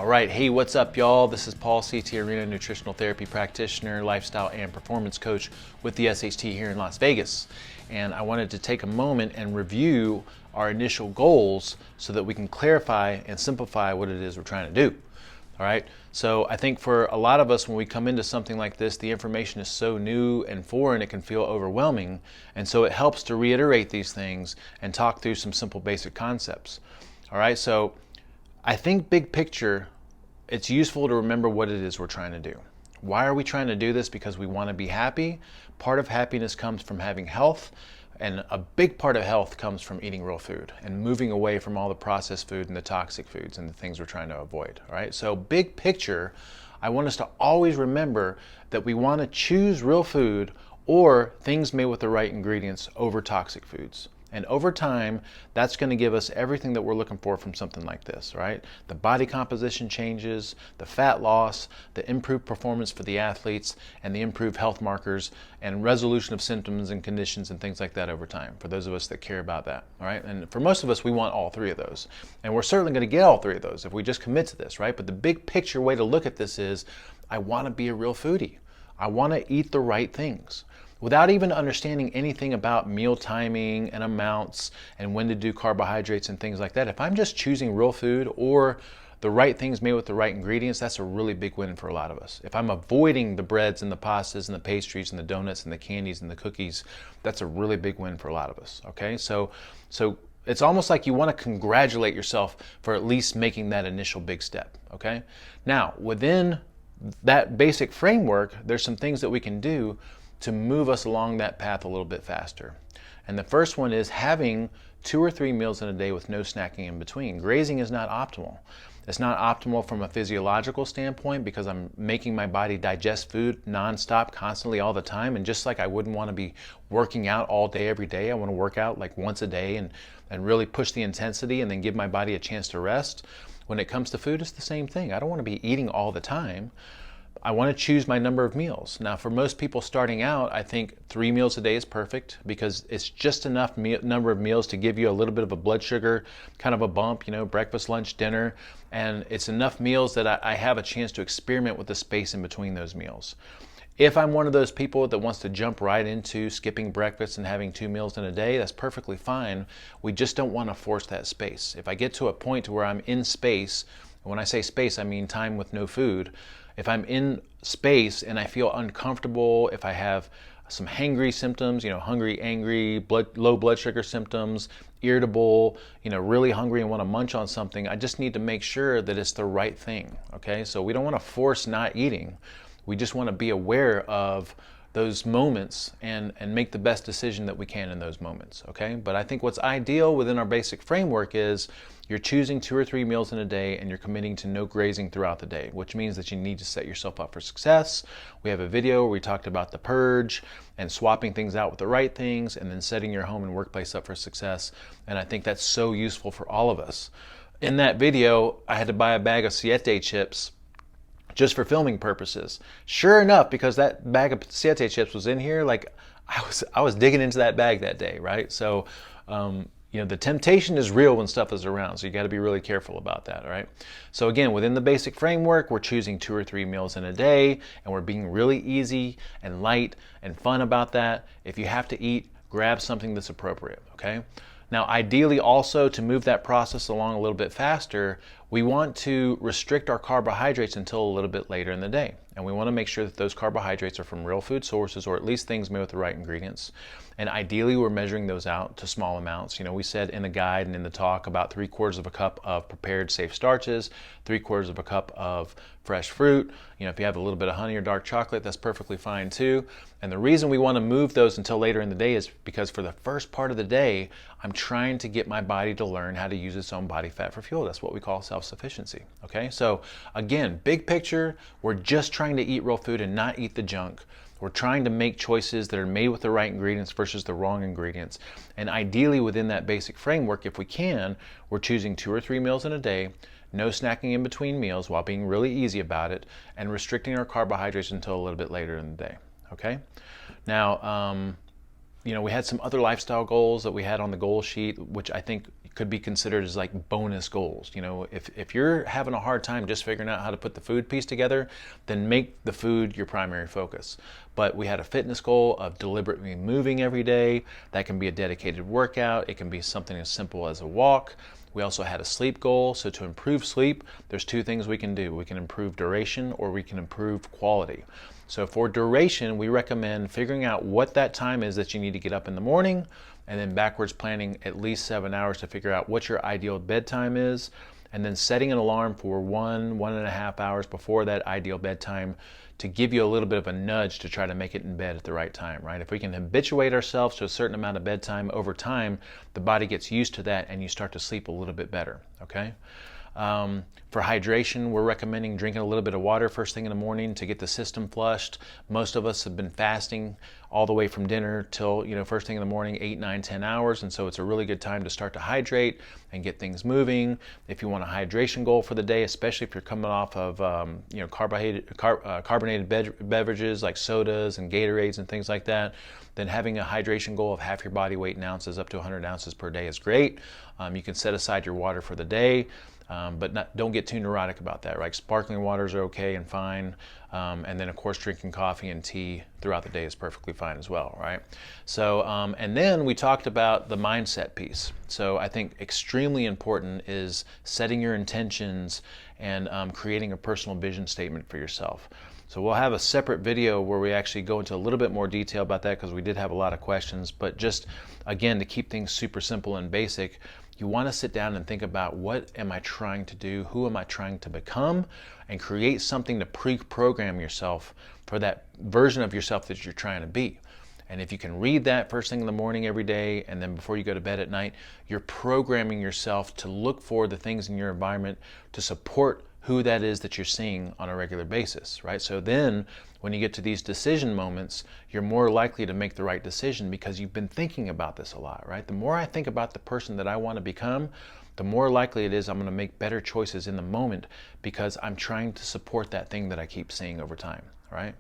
All right, hey, what's up, y'all? This is Paul, CT Arena nutritional therapy practitioner, lifestyle and performance coach with the SHT here in Las Vegas. And I wanted to take a moment and review our initial goals so that we can clarify and simplify what it is we're trying to do. All right, so I think for a lot of us, when we come into something like this, the information is so new and foreign, it can feel overwhelming. And so it helps to reiterate these things and talk through some simple basic concepts. All right, so I think big picture, it's useful to remember what it is we're trying to do. Why are we trying to do this? Because we want to be happy. Part of happiness comes from having health, and a big part of health comes from eating real food and moving away from all the processed food and the toxic foods and the things we're trying to avoid. All right, so big picture, I want us to always remember that we want to choose real food or things made with the right ingredients over toxic foods. And over time, that's going to give us everything that we're looking for from something like this, right? The body composition changes, the fat loss, the improved performance for the athletes, and the improved health markers and resolution of symptoms and conditions and things like that over time, for those of us that care about that, all right? And for most of us, we want all three of those. And we're certainly going to get all three of those if we just commit to this, right? But the big picture way to look at this is, I want to be a real foodie. I want to eat the right things. Without even understanding anything about meal timing and amounts and when to do carbohydrates and things like that, if I'm just choosing real food or the right things made with the right ingredients, that's a really big win for a lot of us. If I'm avoiding the breads and the pastas and the pastries and the donuts and the candies and the cookies, that's a really big win for a lot of us, okay? So it's almost like you want to congratulate yourself for at least making that initial big step, okay? Now, within that basic framework, there's some things that we can do to move us along that path a little bit faster. And the first one is having 2 or 3 meals in a day with no snacking in between. Grazing is not optimal. It's not optimal from a physiological standpoint because I'm making my body digest food nonstop, constantly, all the time. And just like I wouldn't want to be working out all day, every day, I want to work out like once a day and really push the intensity and then give my body a chance to rest. When it comes to food, it's the same thing. I don't want to be eating all the time. I want to choose my number of meals. Now, for most people starting out, I think 3 meals a day is perfect because it's just enough number of meals to give you a little bit of a blood sugar, kind of a bump, you know, breakfast, lunch, dinner. And it's enough meals that I have a chance to experiment with the space in between those meals. If I'm one of those people that wants to jump right into skipping breakfast and having 2 meals in a day, that's perfectly fine. We just don't want to force that space. If I get to a point to where I'm in space, and when I say space, I mean time with no food. If I'm in space and I feel uncomfortable, if I have some hangry symptoms, you know, hungry, angry, low blood sugar symptoms, irritable, you know, really hungry and want to munch on something, I just need to make sure that it's the right thing, okay? So we don't want to force not eating. We just want to be aware of those moments and make the best decision that we can in those moments, okay? But I think what's ideal within our basic framework is you're choosing 2 or 3 meals in a day and you're committing to no grazing throughout the day, which means that you need to set yourself up for success. We have a video where we talked about the purge and swapping things out with the right things and then setting your home and workplace up for success. And I think that's so useful for all of us. In that video, I had to buy a bag of SHT chips just for filming purposes. Sure enough, because that bag of SHT chips was in here, like I was digging into that bag that day, right? So, you know, the temptation is real when stuff is around, so you got to be really careful about that, all right? So again, within the basic framework, we're choosing 2 or 3 meals in a day, and we're being really easy and light and fun about that. If you have to eat, grab something that's appropriate, okay? Now, ideally also, to move that process along a little bit faster, we want to restrict our carbohydrates until a little bit later in the day. And we want to make sure that those carbohydrates are from real food sources or at least things made with the right ingredients. And ideally, we're measuring those out to small amounts. You know, we said in the guide and in the talk about 3/4 of a cup of prepared safe starches, 3/4 of a cup of fresh fruit. You know, if you have a little bit of honey or dark chocolate, that's perfectly fine too. And the reason we want to move those until later in the day is because for the first part of the day, I'm trying to get my body to learn how to use its own body fat for fuel. That's what we call self-sufficiency, okay? So again, big picture, we're just trying to eat real food and not eat the junk. We're trying to make choices that are made with the right ingredients versus the wrong ingredients. And ideally within that basic framework, if we can, we're choosing 2 or 3 meals in a day, no snacking in between meals while being really easy about it, and restricting our carbohydrates until a little bit later in the day, okay? Now, we had some other lifestyle goals that we had on the goal sheet, which I think could be considered as like bonus goals. If you're having a hard time just figuring out how to put the food piece together, then make the food your primary focus. But we had a fitness goal of deliberately moving every day. That can be a dedicated workout. It can be something as simple as a walk. We also had a sleep goal. So to improve sleep, there's two things we can do. We can improve duration, or we can improve quality. So for duration, we recommend figuring out what that time is that you need to get up in the morning, and then backwards planning at least 7 hours to figure out what your ideal bedtime is, and then setting an alarm for 1.5 hours before that ideal bedtime to give you a little bit of a nudge to try to make it in bed at the right time, right? If we can habituate ourselves to a certain amount of bedtime over time, the body gets used to that and you start to sleep a little bit better, okay? For hydration, we're recommending drinking a little bit of water first thing in the morning to get the system flushed. Most of us have been fasting all the way from dinner till first thing in the morning, 8, 9, 10 hours, and so it's a really good time to start to hydrate and get things moving. If you want a hydration goal for the day, especially if you're coming off of carbonated beverages like sodas and Gatorades and things like that, then having a hydration goal of half your body weight in ounces up to 100 ounces per day is great. You can set aside your water for the day. But don't get too neurotic about that, right? Sparkling waters are okay and fine. And then, of course, drinking coffee and tea throughout the day is perfectly fine as well, right? So, and then we talked about the mindset piece. So I think extremely important is setting your intentions and creating a personal vision statement for yourself. So we'll have a separate video where we actually go into a little bit more detail about that, because we did have a lot of questions. But just, again, to keep things super simple and basic, you want to sit down and think about, what am I trying to do? Who am I trying to become? And create something to pre-program yourself for that version of yourself that you're trying to be. And if you can read that first thing in the morning every day, and then before you go to bed at night, you're programming yourself to look for the things in your environment to support who that is that you're seeing on a regular basis, right? So then when you get to these decision moments, you're more likely to make the right decision because you've been thinking about this a lot, right? The more I think about the person that I want to become, the more likely it is I'm going to make better choices in the moment, because I'm trying to support that thing that I keep seeing over time, right?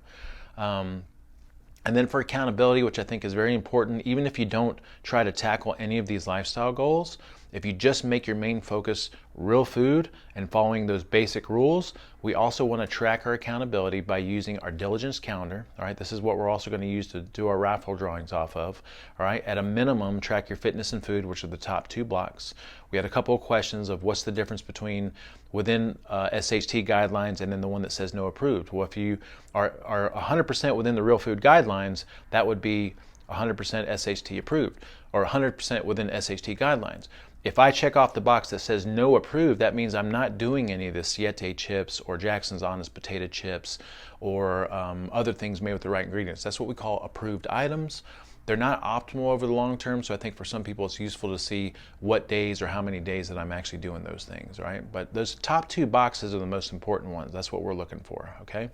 And then for accountability, which I think is very important, even if you don't try to tackle any of these lifestyle goals, if you just make your main focus real food and following those basic rules, we also want to track our accountability by using our diligence calendar. All right, this is what we're also going to use to do our raffle drawings off of. All right, at a minimum, track your fitness and food, which are the top 2 blocks. We had a couple of questions of what's the difference between within SHT guidelines and then the one that says no approved. Well, if you are 100% within the real food guidelines, that would be 100% SHT approved, or 100% within SHT guidelines. If I check off the box that says no approved, that means I'm not doing any of the Siete chips or Jackson's Honest potato chips or other things made with the right ingredients. That's what we call approved items. They're not optimal over the long term, so I think for some people it's useful to see what days or how many days that I'm actually doing those things, right? But those top 2 boxes are the most important ones. That's what we're looking for, okay?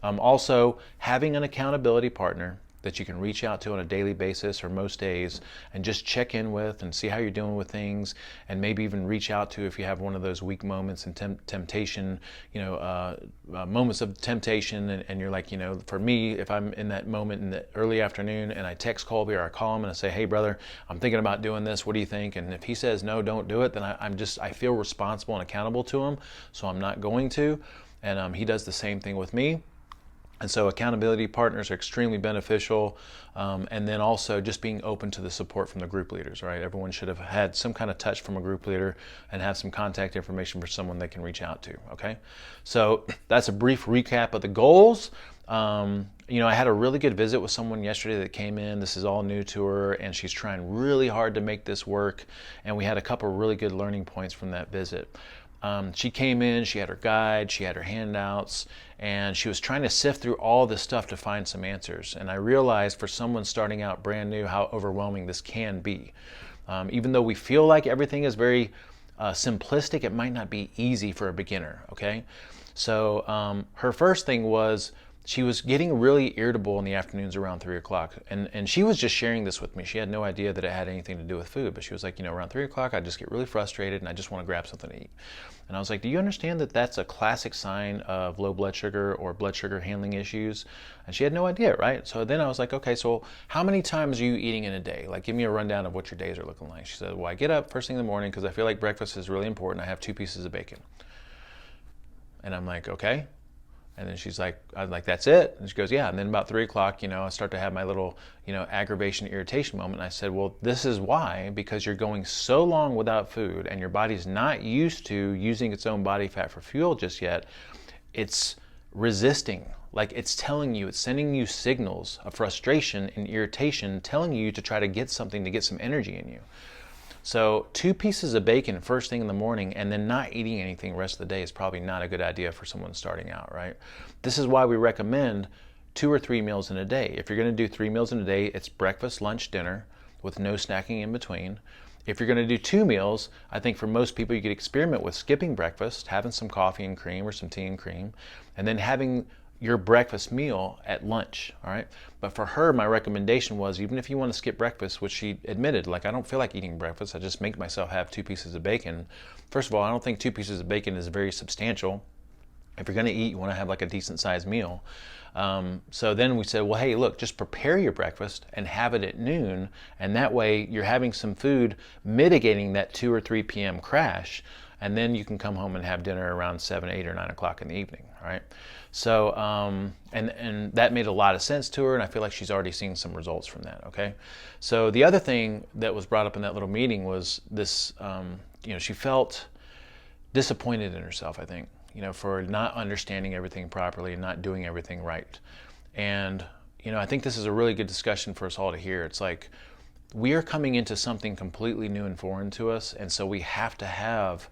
Also, having an accountability partner that you can reach out to on a daily basis or most days and just check in with and see how you're doing with things, and maybe even reach out to if you have one of those weak moments and temptation, moments of temptation, and you're like, for me, if I'm in that moment in the early afternoon and I text Colby or I call him and I say, hey brother, I'm thinking about doing this, what do you think? And if he says no, don't do it, then I feel responsible and accountable to him, so I'm not going to. And he does the same thing with me. And so accountability partners are extremely beneficial. And then also just being open to the support from the group leaders, right? Everyone should have had some kind of touch from a group leader and have some contact information for someone they can reach out to, okay? So that's a brief recap of the goals. I had a really good visit with someone yesterday that came in. This is all new to her, and she's trying really hard to make this work. And we had a couple of really good learning points from that visit. She came in, she had her guide, she had her handouts, and she was trying to sift through all this stuff to find some answers. And I realized for someone starting out brand new how overwhelming this can be. Even though we feel like everything is very simplistic, it might not be easy for a beginner, okay? So her first thing was, she was getting really irritable in the afternoons around 3 o'clock. And she was just sharing this with me. She had no idea that it had anything to do with food, but she was like, around 3 o'clock, I just get really frustrated and I just want to grab something to eat. And I was like, do you understand that that's a classic sign of low blood sugar or blood sugar handling issues? And she had no idea, right? So then I was like, okay, so how many times are you eating in a day? Like, give me a rundown of what your days are looking like. She said, well, I get up first thing in the morning because I feel like breakfast is really important. I have 2 pieces of bacon. And I'm like, okay. And then she's like, I was like, that's it? And she goes, yeah. And then about 3 o'clock, I start to have my little, aggravation, irritation moment. And I said, well, this is why, because you're going so long without food and your body's not used to using its own body fat for fuel just yet. It's resisting. Like, it's telling you, it's sending you signals of frustration and irritation, telling you to try to get something to get some energy in you. So 2 pieces of bacon first thing in the morning and then not eating anything the rest of the day is probably not a good idea for someone starting out, right? This is why we recommend 2 or 3 meals in a day. If you're going to do 3 meals in a day, it's breakfast, lunch, dinner with no snacking in between. If you're going to do 2 meals, I think for most people you could experiment with skipping breakfast, having some coffee and cream or some tea and cream, and then having your breakfast meal at lunch, all right? But for her, my recommendation was, even if you want to skip breakfast, which she admitted, like, I don't feel like eating breakfast, I just make myself have 2 pieces of bacon. First of all, I don't think 2 pieces of bacon is very substantial. If you're going to eat, you want to have like a decent sized meal. So then we said, well, hey, look, just prepare your breakfast and have it at noon. And that way you're having some food mitigating that 2 or 3 p.m. crash. And then you can come home and have dinner around 7, 8, or 9 o'clock in the evening, all right? So, and that made a lot of sense to her, and I feel like she's already seeing some results from that, okay? So the other thing that was brought up in that little meeting was this, she felt disappointed in herself, I think, for not understanding everything properly and not doing everything right. And, I think this is a really good discussion for us all to hear. It's like, we are coming into something completely new and foreign to us, and so we have to have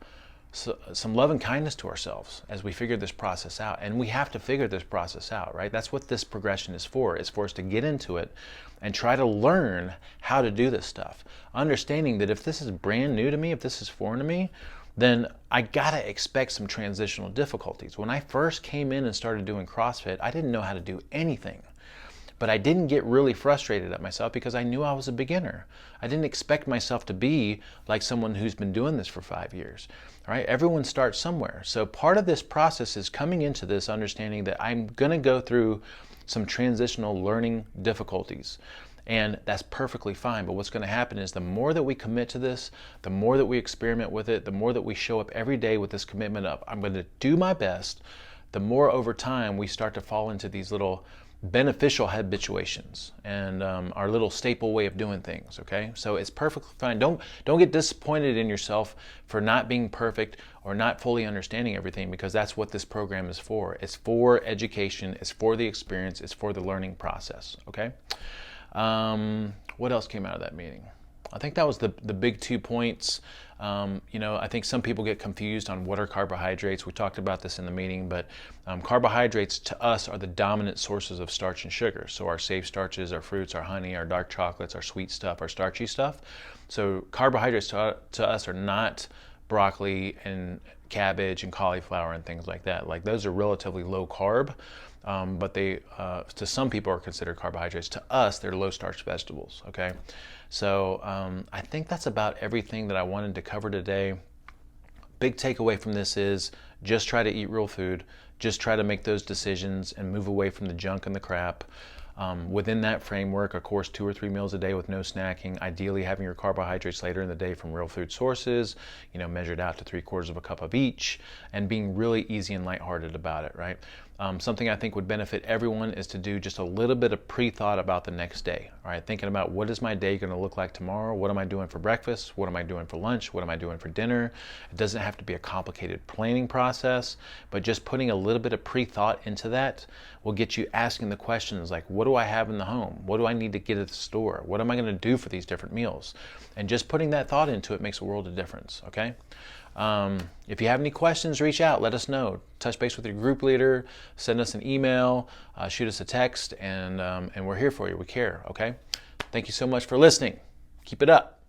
some love and kindness to ourselves as we figure this process out. And we have to figure this process out, right? That's what this progression is for. It's for us to get into it and try to learn how to do this stuff. Understanding that if this is brand new to me, if this is foreign to me, then I gotta expect some transitional difficulties. When I first came in and started doing CrossFit, I didn't know how to do anything. But I didn't get really frustrated at myself because I knew I was a beginner. I didn't expect myself to be like someone who's been doing this for 5 years. All right, everyone starts somewhere. So part of this process is coming into this understanding that I'm gonna go through some transitional learning difficulties. And that's perfectly fine. But what's going to happen is the more that we commit to this, the more that we experiment with it, the more that we show up every day with this commitment of, I'm going to do my best, the more over time we start to fall into these little beneficial habituations and our little staple way of doing things, okay? So it's perfectly fine. Don't get disappointed in yourself for not being perfect or not fully understanding everything, because that's what this program is for. It's for education, it's for the experience, it's for the learning process, okay? What else came out of that meeting? I think that was the big 2 points. I think some people get confused on what are carbohydrates. We talked about this in the meeting, but carbohydrates to us are the dominant sources of starch and sugar. So our safe starches, our fruits, our honey, our dark chocolates, our sweet stuff, our starchy stuff. So carbohydrates to us are not broccoli and cabbage and cauliflower and things like that. Like, those are relatively low carb. But they, to some people, are considered carbohydrates. To us, they're low starch vegetables, okay? So I think that's about everything that I wanted to cover today. Big takeaway from this is just try to eat real food. Just try to make those decisions and move away from the junk and the crap. Within that framework, of course, 2 or 3 meals a day with no snacking, ideally having your carbohydrates later in the day from real food sources, measured out to 3/4 cup of each, and being really easy and lighthearted about it, right? Something I think would benefit everyone is to do just a little bit of pre-thought about the next day, all right? Thinking about, what is my day going to look like tomorrow? What am I doing for breakfast? What am I doing for lunch? What am I doing for dinner? It doesn't have to be a complicated planning process, but just putting a little bit of pre-thought into that will get you asking the questions like, what do I have in the home? What do I need to get at the store? What am I going to do for these different meals? And just putting that thought into it makes a world of difference, okay? If you have any questions, reach out, let us know. Touch base with your group leader, send us an email, shoot us a text, and we're here for you. We care, okay? Thank you so much for listening. Keep it up.